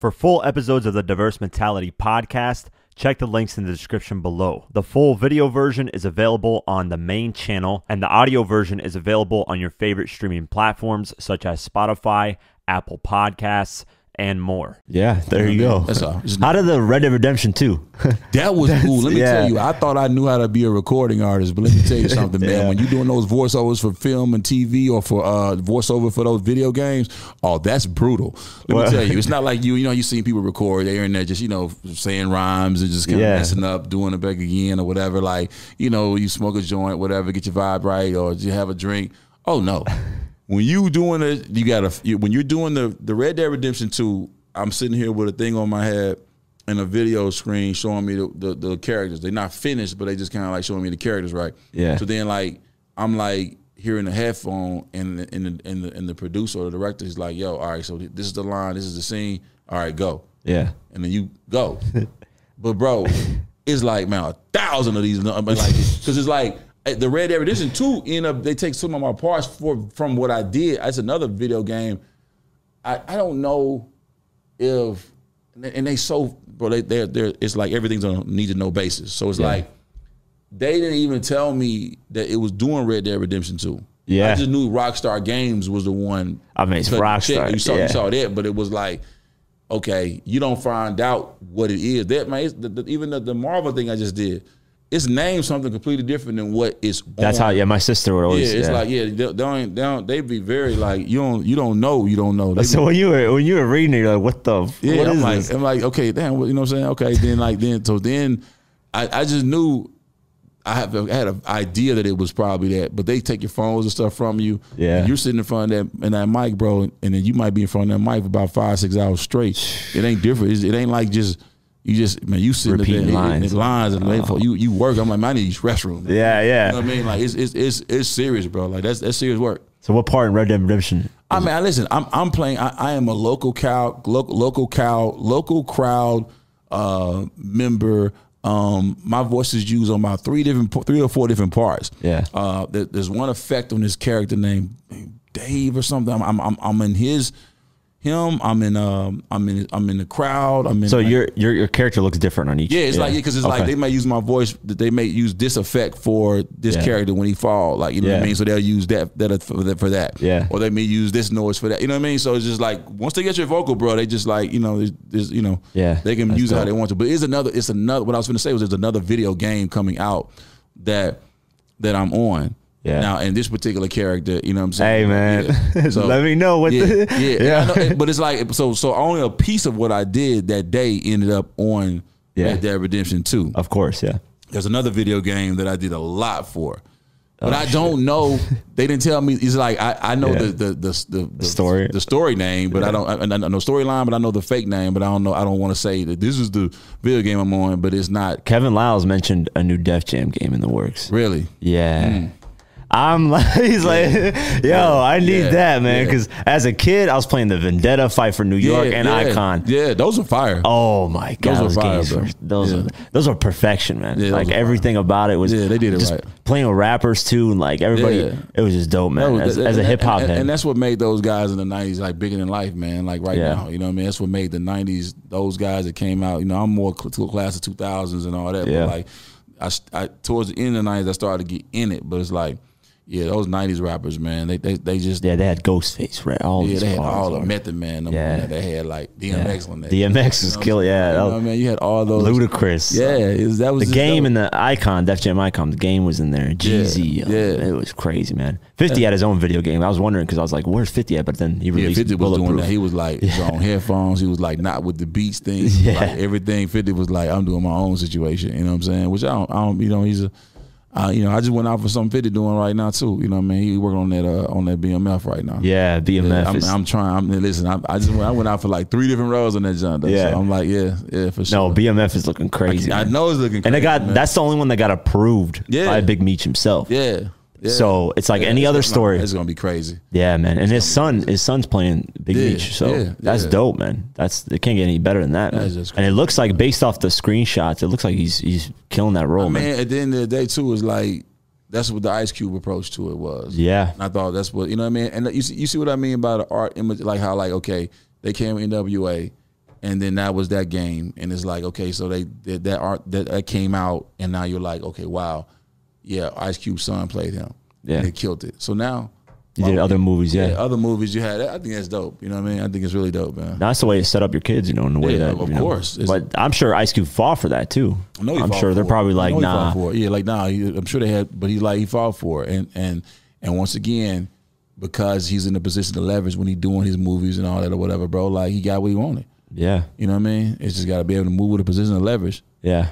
For full episodes of the Diverse Mentality podcast, check the links in the description below. The full video version is available on the main channel, and the audio version is available on your favorite streaming platforms such as Spotify, Apple Podcasts, and more. Yeah, there you go. That's all. How did the Red Dead Redemption 2? That was cool. Let me tell you, I thought I knew how to be a recording artist, but let me tell you something, man. When you're doing those voiceovers for film and TV or for voiceover for those video games, oh, that's brutal. Let me tell you, it's not like you seen people record, they're in there just, saying rhymes and just kind of messing up, doing it back again or whatever. Like, you smoke a joint, whatever, get your vibe right, or you have a drink. Oh, no. When you doing it, when you're doing the Red Dead Redemption 2, I'm sitting here with a thing on my head and a video screen showing me the characters. They're not finished, but they just kind of like showing me the characters, right? Yeah. So then I'm hearing the headphone and the producer or the director is like, yo, all right, so this is the line, this is the scene. All right, go. Yeah. And then you go. But bro, it's like, man, 1,000 of these, because it's like, the Red Dead Redemption 2 they take some of my parts from what I did. It's another video game. I don't know if, and they so, bro, it's like everything's on a need to know basis. So it's like, they didn't even tell me that it was doing Red Dead Redemption 2. Yeah. I just knew Rockstar Games was the one. I mean, it's Rockstar. You saw that, but it was like, okay, you don't find out what it is. That, man, even the Marvel thing I just did, it's named something completely different than what it's. That's how. Yeah, my sister would always. Yeah, it's like they be very like you don't know. So when you were reading it, you're like, what the? Yeah, what I'm is like, this? I'm like, okay, damn, you know what I'm saying? Okay, then I just knew I had an idea that it was probably that, but they take your phones and stuff from you. Yeah, and you're sitting in front of that mic, bro, and then you might be in front of that mic for about 5-6 hours straight. It ain't different. It ain't like just. You sitting there in lines and you work. I'm like, man, I need to use restroom. Yeah, yeah. You know what I mean? Like it's serious, bro. Like that's serious work. So what part in Red Dead Redemption? I mean, listen, I'm playing. I am a local crowd member. My voice is used on about 3 or 4 different parts. Yeah. There's one effect on this character named Dave or something. I'm in his. I'm in the crowd. So your character looks different on each. Yeah, it's like because it's like they may use my voice. They may use this effect for this character when he fall. Like what I mean. So they'll use that for that. Yeah. Or they may use this noise for that. You know what I mean? So it's just like once they get your vocal, bro, they just like they can use it how they want to. But it's another. What I was going to say was there's another video game coming out that I'm on. Yeah. Now, in this particular character, you know what I'm saying? Hey, man, so, let me know what but it's like, so only a piece of what I did that day ended up on Red Dead Redemption 2. Of course, yeah. There's another video game that I did a lot for. But I don't know. They didn't tell me. It's like I know the story name, but I know storyline, but I know the fake name, but I don't know. I don't want to say that this is the video game I'm on, but it's not. Kevin Lyles mentioned a new Def Jam game in the works. Really? Yeah. He's like, yo, I need that, man. Because as a kid, I was playing the Vendetta, Fight for New York, and Icon. Yeah, those are fire. Oh my god, those games those are perfection, man. Yeah, like everything about it was. Yeah, they did it right. Playing with rappers too, and like everybody, it was just dope, man. As a hip hop head, and that's what made those guys in the '90s like bigger than life, man. Like now, you know what I mean? That's what made the '90s those guys that came out. I'm more class of 2000s and all that. Yeah. But like, I towards the end of the '90s, I started to get in it, but it's like. Yeah, those '90s rappers, man, they just they had Ghostface, right? They had all the Method Man. They had like DMX on that. DMX was killer. Yeah, you know what I mean, you had all those Ludacris. Yeah, that was the game and the Icon, Def Jam Icon. The game was in there. Jeezy, it was crazy, man. 50 had his own video game. I was wondering because I was like, "Where's 50 at?" But then he released 50 was doing that. He was like his own headphones. He was like not with the beats thing. Like everything. 50 was like, I'm doing my own situation. You know what I'm saying? Which I don't. He's a. I just went out for something 50 doing right now too. You know what I mean? He working on that BMF right now. Yeah, BMF. I'm trying. Listen, I went out for like 3 different roles on that jump. Yeah, so I'm like, yeah, for sure. No, BMF is looking crazy. I know it's looking crazy. And that's the only one that got approved by Big Meech himself. Yeah. Yeah. So it's like any other story. It's gonna be crazy. Yeah, man. And his son's playing Big Meech. So that's dope, man. It can't get any better than that, man. And it looks like based off the screenshots, it looks like he's killing that role, man. At the end of the day, too, is like that's what the Ice Cube approach to it was. Yeah, and I thought that's what, you know what I mean. And you see what I mean by the art image, like how, like, okay, they came with NWA, And then that was that game, and it's like, okay, so that came out, and now you're like, okay, wow, yeah, Ice Cube's son played him, and they killed it. So now you did other movies, other movies you had. I think that's dope. You know what I mean? I think it's really dope, man. That's the way to set up your kids, in the way that, of course. But I'm sure Ice Cube fought for that too. I'm sure they're probably like, nah. I'm sure they had, but he fought for it, and once again, because he's in a position to leverage when he's doing his movies and all that or whatever, bro. Like he got what he wanted. Yeah. You know what I mean? It's just got to be able to move with a position of leverage. Yeah.